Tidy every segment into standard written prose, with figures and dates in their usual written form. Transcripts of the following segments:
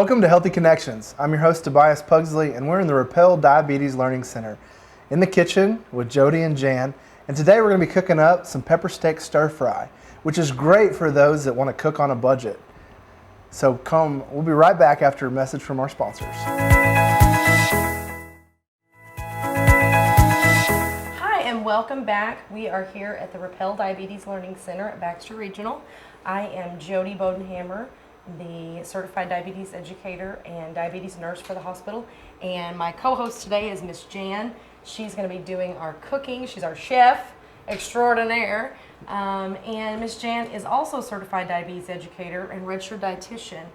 Welcome to Healthy Connections. I'm your host Tobias Pugsley, and we're in the Reppell Diabetes Learning Center in the kitchen with Jodi and Jan. And today we're going to be cooking up some pepper steak stir fry, which is great for those that want to cook on a budget. So we'll be right back after a message from our sponsors. Hi, and welcome back. We are here at the Reppell Diabetes Learning Center at Baxter Regional. I am Jodi Bodenhammer, the certified diabetes educator and diabetes nurse for the hospital, and my co-host today is Miss Jan. She's going to be doing our cooking. She's our chef extraordinaire, and Miss Jan is also a certified diabetes educator and registered dietitian.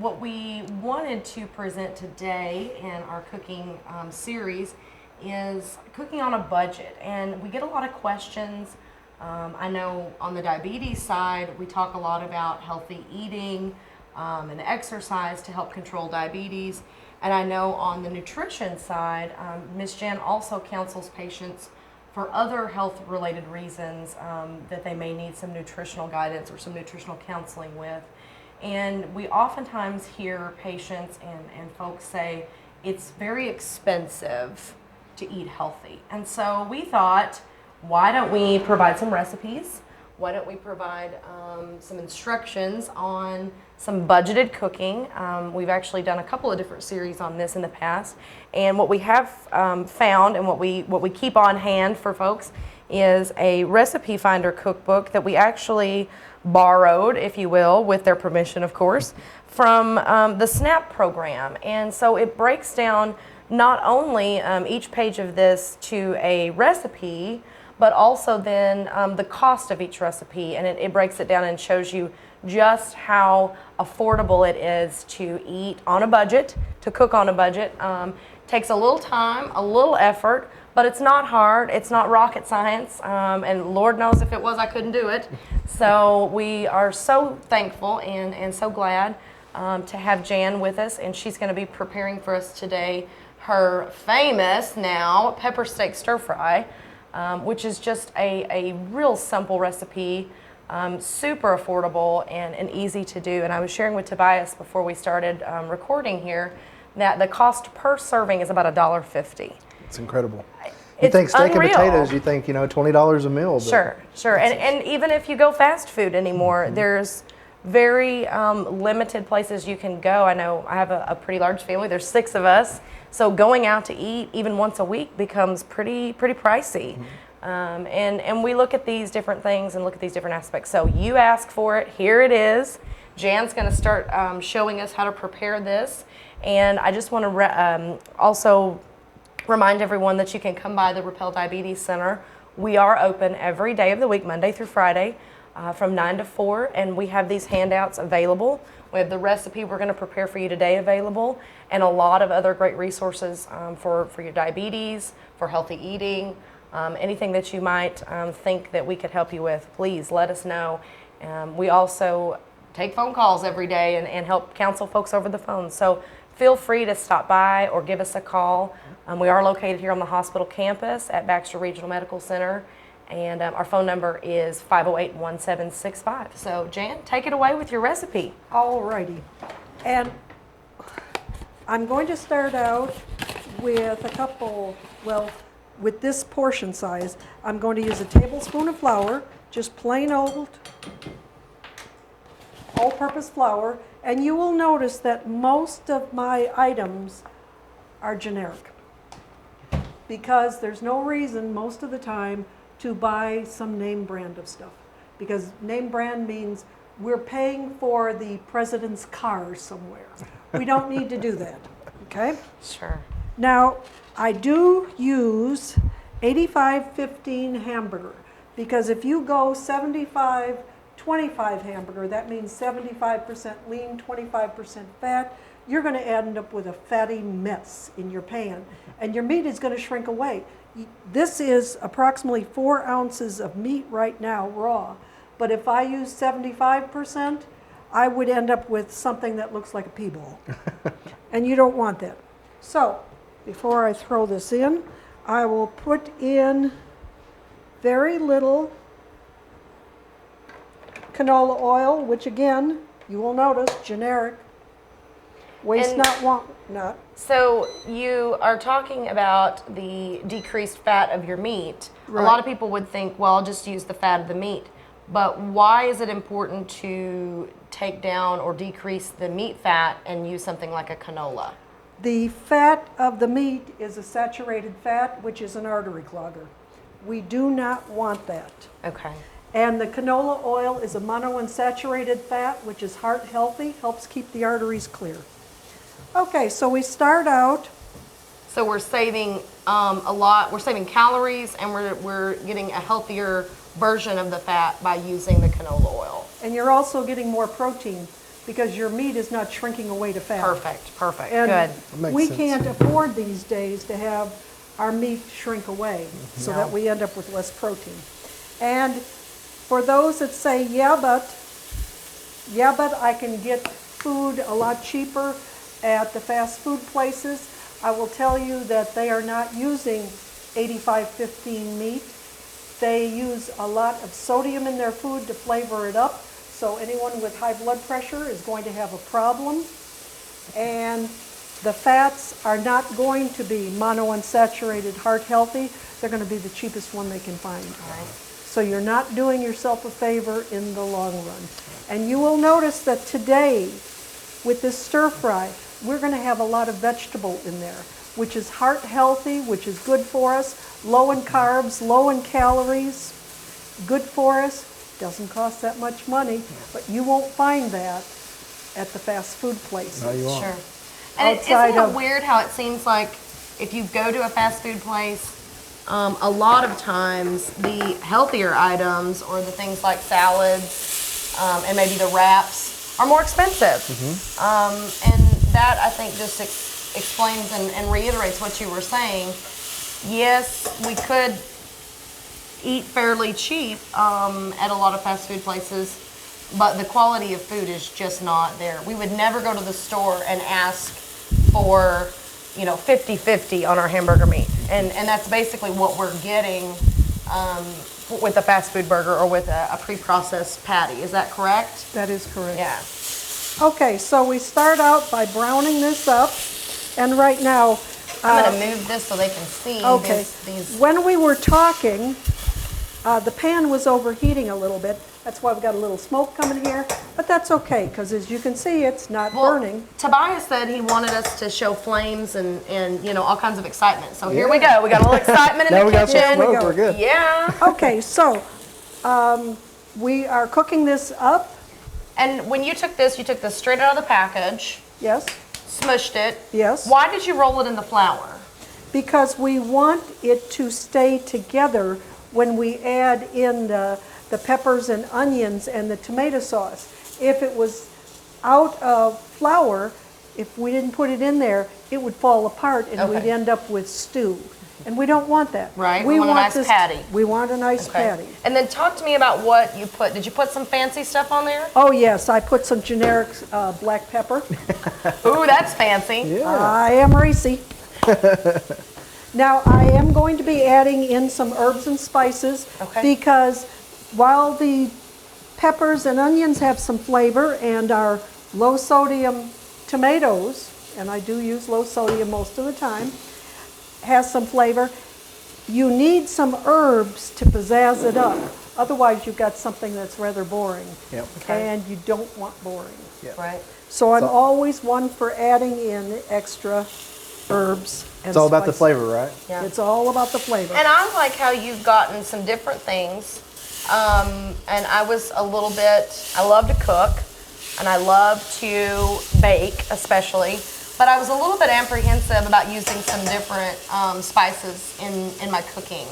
What we wanted to present today in our cooking series is cooking on a budget, and we get a lot of questions. I know on the diabetes side, we talk a lot about healthy eating and exercise to help control diabetes. And I know on the nutrition side, Ms. Jan also counsels patients for other health-related reasons that they may need some nutritional guidance or some nutritional counseling with. And we oftentimes hear patients and folks say it's very expensive to eat healthy. And so we thought, why don't we provide some recipes? Why don't we provide some instructions on some budgeted cooking? We've actually done a couple of different series on this in the past, and what we have found and what we keep on hand for folks is a recipe finder cookbook that we actually borrowed, if you will, with their permission, of course, from the SNAP program. And so it breaks down not only each page of this to a recipe, but also then the cost of each recipe, and it breaks it down and shows you just how affordable it is to eat on a budget, to cook on a budget. Takes a little time, a little effort, but it's not hard, it's not rocket science, and Lord knows if it was, I couldn't do it. So we are so thankful and so glad to have Jan with us, and she's going to be preparing for us today her famous now pepper steak stir fry. Which is just a real simple recipe, super affordable and easy to do. And I was sharing with Tobias before we started recording here that the cost per serving is about $1.50. It's incredible. You think steak and potatoes, you think, $20 a meal. Sure. And even if you go fast food anymore, there's very limited places you can go. I know I have a pretty large family. There's 6 of us. So going out to eat even once a week becomes pretty pricey. And we look at these different things and look at these different aspects. So you ask for it. Here it is. Jan's going to start showing us how to prepare this. And I just want to also remind everyone that you can come by the Reppell Diabetes Center. We are open every day of the week, Monday through Friday, from 9 to 4, and we have these handouts available. We have the recipe we're going to prepare for you today available, and a lot of other great resources for your diabetes, for healthy eating, anything that you might think that we could help you with. Please let us know. We also take phone calls every day and help counsel folks over the phone. So feel free to stop by or give us a call. We are located here on the hospital campus at Baxter Regional Medical Center. And our phone number is 508-1765. So Jan, take it away with your recipe. Alrighty. And I'm going to start out with a couple, with this portion size, I'm going to use a tablespoon of flour, just plain old all-purpose flour. And you will notice that most of my items are generic, because there's no reason most of the time to buy some name brand of stuff, because name brand means we're paying for the president's car somewhere. We don't need to do that, okay? Sure. Now, I do use 85-15 hamburger, because if you go 75-25 hamburger, that means 75% lean, 25% fat, you're going to end up with a fatty mess in your pan, and your meat is going to shrink away. This is approximately 4 ounces of meat right now, raw. But if I use 75%, I would end up with something that looks like a pea ball. And you don't want that. So, before I throw this in, I will put in very little canola oil, which again, you will notice, generic. Waste And- not, want not. So you are talking about the decreased fat of your meat. Right. A lot of people would think, well, I'll just use the fat of the meat. But why is it important to take down or decrease the meat fat and use something like a canola? The fat of the meat is a saturated fat, which is an artery clogger. We do not want that. Okay. And the canola oil is a monounsaturated fat, which is heart healthy, helps keep the arteries clear. Okay, so we start out, So we're saving a lot. We're saving calories, and we're getting a healthier version of the fat by using the canola oil. and you're also getting more protein because your meat is not shrinking away to fat. Perfect. Perfect. And Good. That makes we sense. can't afford these days to have our meat shrink away so No. that we end up with less protein. And for those that say, yeah, but I can get food a lot cheaper at the fast food places, I will tell you that they are not using 85-15 meat. They use a lot of sodium in their food to flavor it up. So anyone with high blood pressure is going to have a problem. And the fats are not going to be monounsaturated, heart healthy. They're going to be the cheapest one they can find. So you're not doing yourself a favor in the long run. And you will notice that today, with this stir fry, we're going to have a lot of vegetable in there, which is heart healthy, which is good for us, low in carbs, low in calories, good for us, doesn't cost that much money, but you won't find that at the fast food places. No, you won't. Sure. And Outside isn't it of- weird how it seems like if you go to a fast food place, a lot of times the healthier items or the things like salads and maybe the wraps are more expensive. And that I think just explains and reiterates what you were saying. Yes, we could eat fairly cheap at a lot of fast food places, but the quality of food is just not there. We would never go to the store and ask for, 50-50 on our hamburger meat. And that's basically what we're getting with a fast food burger or with a pre-processed patty. Is that correct? That is correct. Yeah. Okay, so we start out by browning this up, and right now, I'm going to move this so they can see okay, these. when we were talking, the pan was overheating a little bit. That's why we've got a little smoke coming here, but that's okay, because as you can see, it's not burning. Tobias said he wanted us to show flames and all kinds of excitement. So here we go. We got a little excitement in Now the we got some kitchen. smoke. We're good. Yeah. Okay, so we are cooking this up, And when you took this straight out of the package, yes, smushed it. yes. Why did you roll it in the flour? Because we want it to stay together when we add in the peppers and onions and the tomato sauce. If it was out of flour, if we didn't put it in there, it would fall apart and we'd Okay. end up with stew. And we don't want that. Right, we want a nice patty. We want a nice patty. And then talk to me about what you put. Did you put some fancy stuff on there? Oh yes, I put some generic black pepper. Ooh, that's fancy. Yeah. I am racy. Now I am going to be adding in some herbs and spices Okay. because while the peppers and onions have some flavor and our low sodium tomatoes, and I do use low sodium most of the time, has some flavor, you need some herbs to pizzazz it up. Otherwise you've got something that's rather boring. Yep. Okay. And you don't want boring. Right. So I'm So- always one for adding in extra herbs and It's all about the spices. flavor, right? Yeah. It's all about the flavor. And I like how you've gotten some different things. And I was a little bit, I love to cook and I love to bake especially, but I was a little bit apprehensive about using some different spices in my cooking.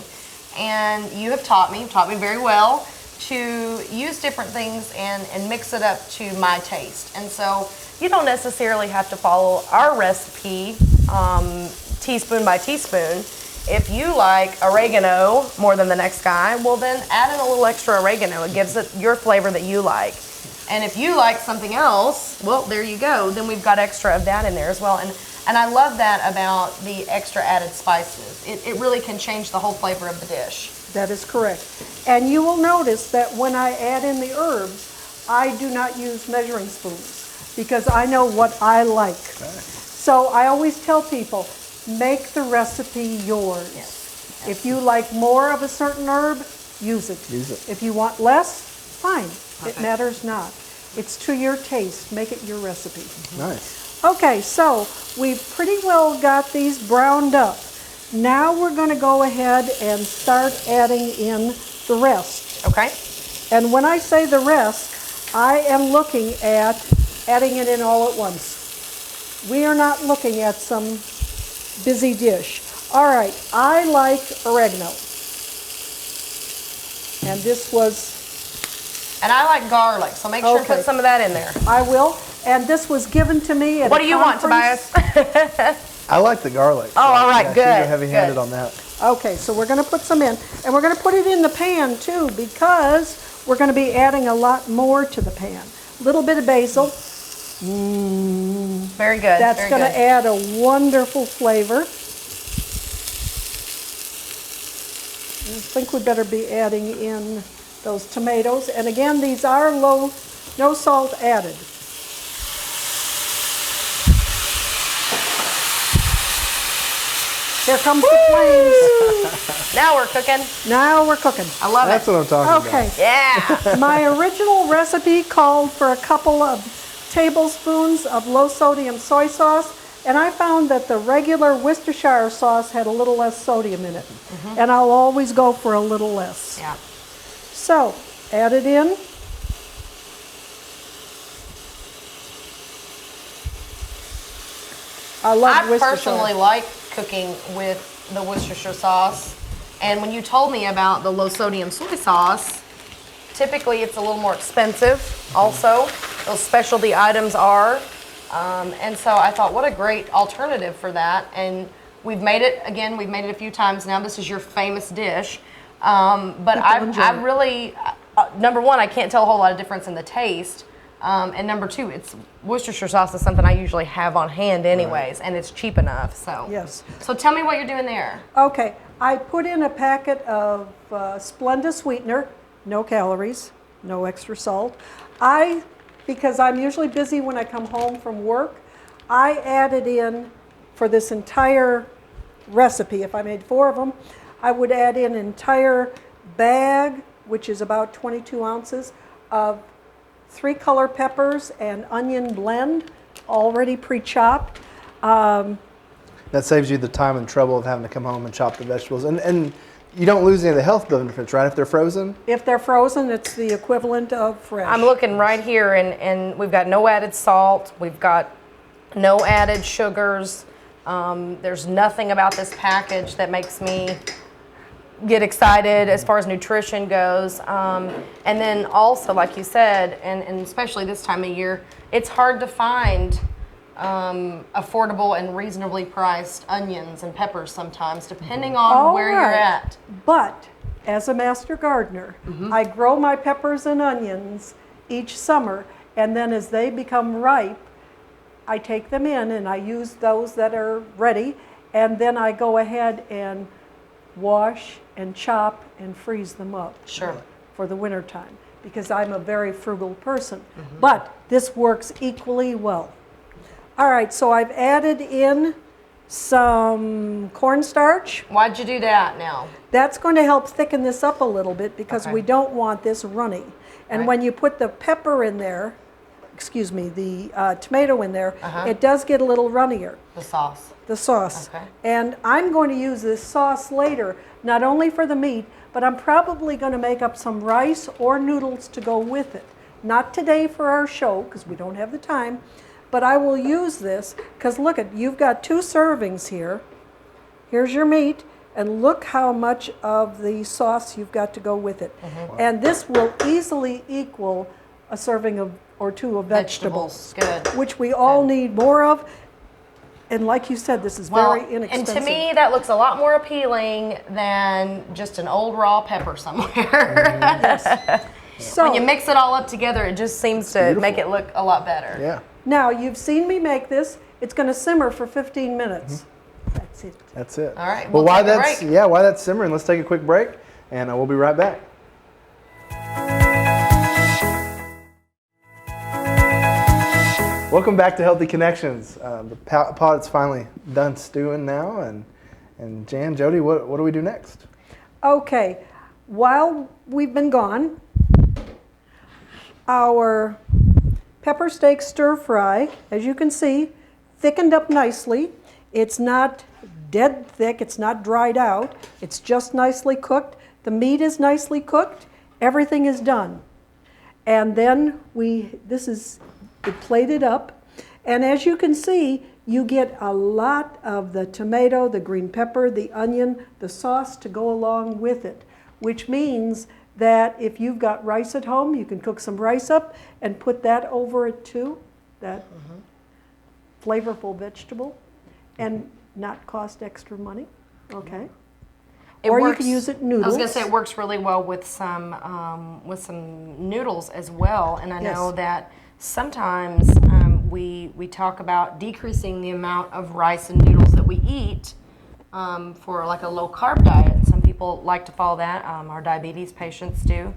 And you have taught me very well to use different things and mix it up to my taste. And so you don't necessarily have to follow our recipe teaspoon by teaspoon. If you like oregano more than the next guy, well then add in a little extra oregano. It gives it your flavor that you like. And if you like something else, well, there you go. Then we've got extra of that in there as well. And I love that about the extra added spices. It really can change the whole flavor of the dish. That is correct. And you will notice that when I add in the herbs, I do not use measuring spoons. because I know what I like. Okay. So I always tell people, make the recipe yours. Yes. If you like more of a certain herb, use it. Use it. If you want less, fine. Okay. It matters not. It's to your taste. Make it your recipe. Nice. Okay, so we've pretty well got these browned up. Now we're going to go ahead and start adding in the rest. Okay. And when I say the rest, I am looking at adding it in all at once. We are not looking at some busy dish. All right, I like oregano. And this was... And I like garlic, so make sure to Okay. put some of that in there. I will. And this was given to me at What a do you want, conference. Tobias? I like the garlic. Oh, all right, yeah, good, She's heavy-handed good. on that. Okay, so we're going to put some in. And we're going to put it in the pan, too, because we're going to be adding a lot more to the pan. A little bit of basil. Very good. That's very going good. to add a wonderful flavor. I think we better be adding in those tomatoes. And again, these are low, no salt added. Here comes the flames. Now we're cooking. Now we're cooking. I love That's it. what I'm talking Okay. about. Yeah. My original recipe called for a couple of tablespoons of low sodium soy sauce, and I found that the regular Worcestershire sauce had a little less sodium in it. And I'll always go for a little less. Yeah. So, add it in. I love I Worcestershire. personally like cooking with the Worcestershire sauce. And when you told me about the low sodium soy sauce, typically it's a little more expensive also. Those specialty items are. And so I thought, what a great alternative for that. And we've made it, again, we've made it a few times now. This is your famous dish. But People enjoy I it. really, number one, I can't tell a whole lot of difference in the taste. And number two, it's Worcestershire sauce is something I usually have on hand anyways, and it's cheap enough. So Yes. So tell me what you're doing there. Okay, I put in a packet of Splenda sweetener, no calories, no extra salt. Because I'm usually busy when I come home from work, I added in for this entire recipe, if I made 4 of them, I would add in an entire bag, which is about 22 ounces, of 3 color peppers and onion blend, already pre-chopped. That saves you the time and trouble of having to come home and chop the vegetables. And you don't lose any of the health benefits, right, if they're frozen? If they're frozen, it's the equivalent of fresh. I'm looking right here, and we've got no added salt. We've got no added sugars. There's nothing about this package that makes me get excited as far as nutrition goes. And then also, like you said, and especially this time of year, it's hard to find affordable and reasonably priced onions and peppers sometimes, depending on All where you're right. at. But as a master gardener, I grow my peppers and onions each summer, and then as they become ripe, I take them in and I use those that are ready, and then I go ahead and wash and chop and freeze them up Sure. for the winter time, because I'm a very frugal person. But this works equally well. All right, so I've added in some cornstarch. Why'd you do that now? That's going to help thicken this up a little bit because Okay. we don't want this runny. And Right. when you put the pepper in there, excuse me, the tomato in there, Uh-huh. it does get a little runnier, The sauce. the sauce. Okay. And I'm going to use this sauce later, not only for the meat, but I'm probably going to make up some rice or noodles to go with it. Not today for our show, because we don't have the time, but I will use this, because look at, you've got 2 servings here. Here's your meat, and look how much of the sauce you've got to go with it. And this will easily equal a serving of or 2 of vegetables, Good. which we all need more of. And like you said, this is very inexpensive. And to me, that looks a lot more appealing than just an old raw pepper somewhere. So When you mix it all up together, it just seems to make it look a lot better. Yeah, now you've seen me make this. It's going to simmer for 15 minutes. That's it. that's it. All right, Well, we'll while take a that's break. while that's simmering, let's take a quick break, and we'll be right back. Welcome back to Healthy Connections. The pot's finally done stewing now, and Jan, Jodi, what do we do next? Okay, while we've been gone, our pepper steak stir fry, as you can see, thickened up nicely. It's not dead thick, it's not dried out, it's just nicely cooked. The meat is nicely cooked, everything is done. And then this is plated up, and as you can see, you get a lot of the tomato, the green pepper, the onion, the sauce to go along with it, which means that if you've got rice at home, you can cook some rice up and put that over it too, that flavorful vegetable, and not cost extra money, okay? You can use it noodles. I was going to say it works really well with some noodles as well, and I know that sometimes we talk about decreasing the amount of rice and noodles that we eat for like a low carb diet. Some people like to follow that. Our diabetes patients do.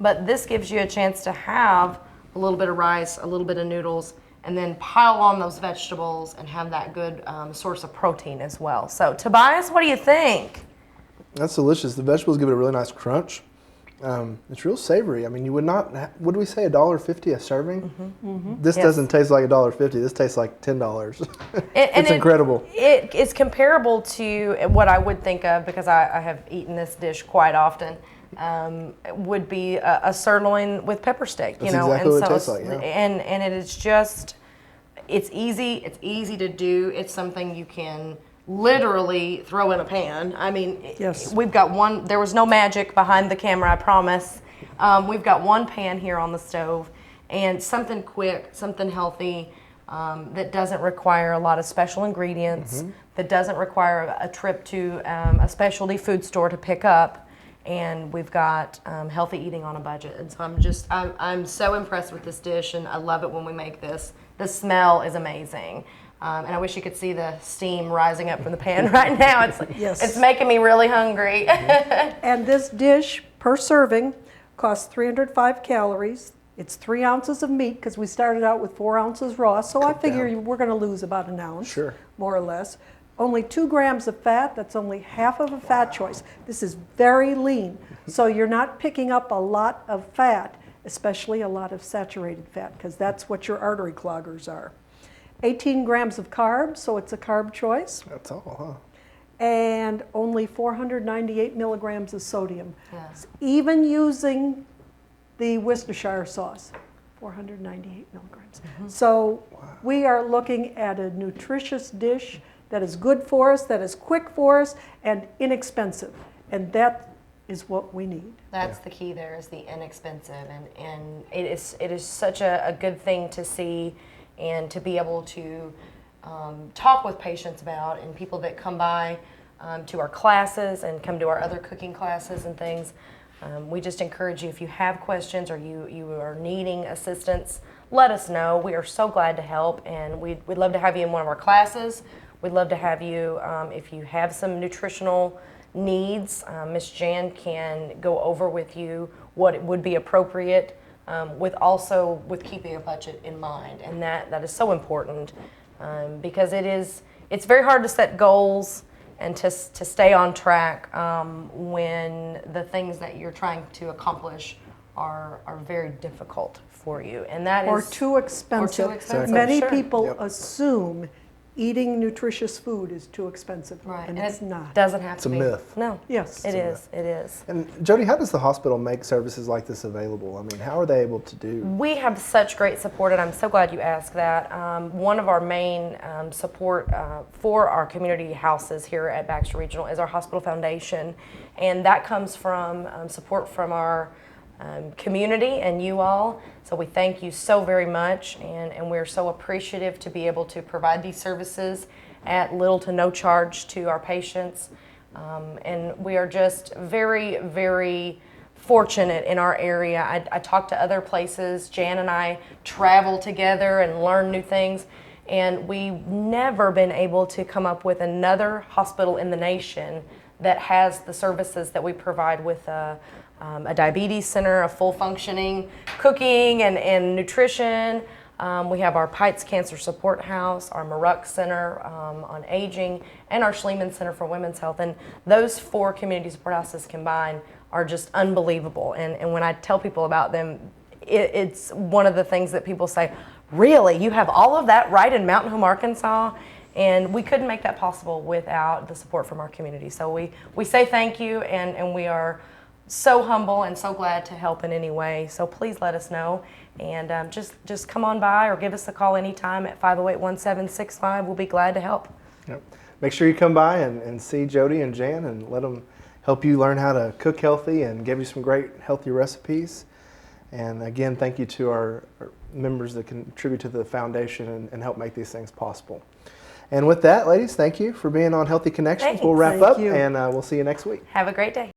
But this gives you a chance to have a little bit of rice, a little bit of noodles, and then pile on those vegetables and have that good source of protein as well. So Tobias, what do you think? That's delicious. The vegetables give it a really nice crunch. It's real savory. I mean, you would not, what do we say, $1.50 a serving? This doesn't taste like $1.50. This tastes like $10. It's incredible. It's comparable to what I would think of, because I have eaten this dish quite often, would be a sirloin with pepper steak. That's exactly what it tastes like, yeah. And it is just, it's easy to do. It's something you can literally throw in a pan. I mean, we've got one, there was no magic behind the camera, I promise. We've got one pan here on the stove, and something quick, something healthy, that doesn't require a lot of special ingredients, that doesn't require a trip to a specialty food store to pick up, and we've got healthy eating on a budget. And so I'm so impressed with this dish, and I love it when we make this. The smell is amazing. And I wish you could see the steam rising up from the pan right now. It's making me really hungry. And this dish per serving costs 305 calories. It's 3 ounces of meat, because we started out with 4 ounces raw, so I figure we're going to lose about an ounce, more or less. Only 2 grams of fat. That's only half of a fat choice. This is very lean, so you're not picking up a lot of fat, especially a lot of saturated fat, because that's what your artery cloggers are. 18 grams of carbs, so it's a carb choice. That's all, huh? And only 498 milligrams of sodium. Even using the Worcestershire sauce, 498 milligrams. So we are looking at a nutritious dish that is good for us, that is quick for us, and inexpensive. And that is what we need. That's the key there, is the inexpensive. And it is such a good thing to see, and to be able to talk with patients about, and people that come by to our classes and come to our other cooking classes and things. We just encourage you, if you have questions or you are needing assistance, let us know. We are so glad to help, and we'd love to have you in one of our classes. We'd love to have you, if you have some nutritional needs, Miss Jan can go over with you what it would be appropriate, with keeping a budget in mind. And that is so important, because it's very hard to set goals and to stay on track when the things that you're trying to accomplish are very difficult for you, and that is too expensive. Many people assume eating nutritious food is too expensive, and it's not. Doesn't have to be. It's a myth. No. Yes. It is. And Jodi, how does the hospital make services like this available? I mean, how are they able to do? We have such great support, and I'm so glad you asked that. One of our main support for our community houses here at Baxter Regional is our hospital foundation, and that comes from support from our community and you all. So we thank you so very much, and we're so appreciative to be able to provide these services at little to no charge to our patients. And we are just very, very fortunate in our area. I talk to other places. Jan and I travel together and learn new things, and we've never been able to come up with another hospital in the nation that has the services that we provide with a diabetes center, a full functioning cooking and nutrition, We have our Pites Cancer Support House, our Maruck Center on Aging, and our Schliemann Center for Women's Health. And those 4 community support houses combined are just unbelievable. And when I tell people about them, it's one of the things that people say, really, you have all of that right in Mountain Home, Arkansas? And we couldn't make that possible without the support from our community. So we say thank you, and we are so humble and so glad to help in any way. So please let us know, and just come on by or give us a call anytime at 508-1765. We'll be glad to help. Yep. Make sure you come by and see Jodi and Jan and let them help you learn how to cook healthy and give you some great healthy recipes. And again, thank you to our members that contribute to the foundation and help make these things possible. And with that, ladies, thank you for being on Healthy Connections. Thanks. We'll wrap Thank up, you. and we'll see you next week. Have a great day.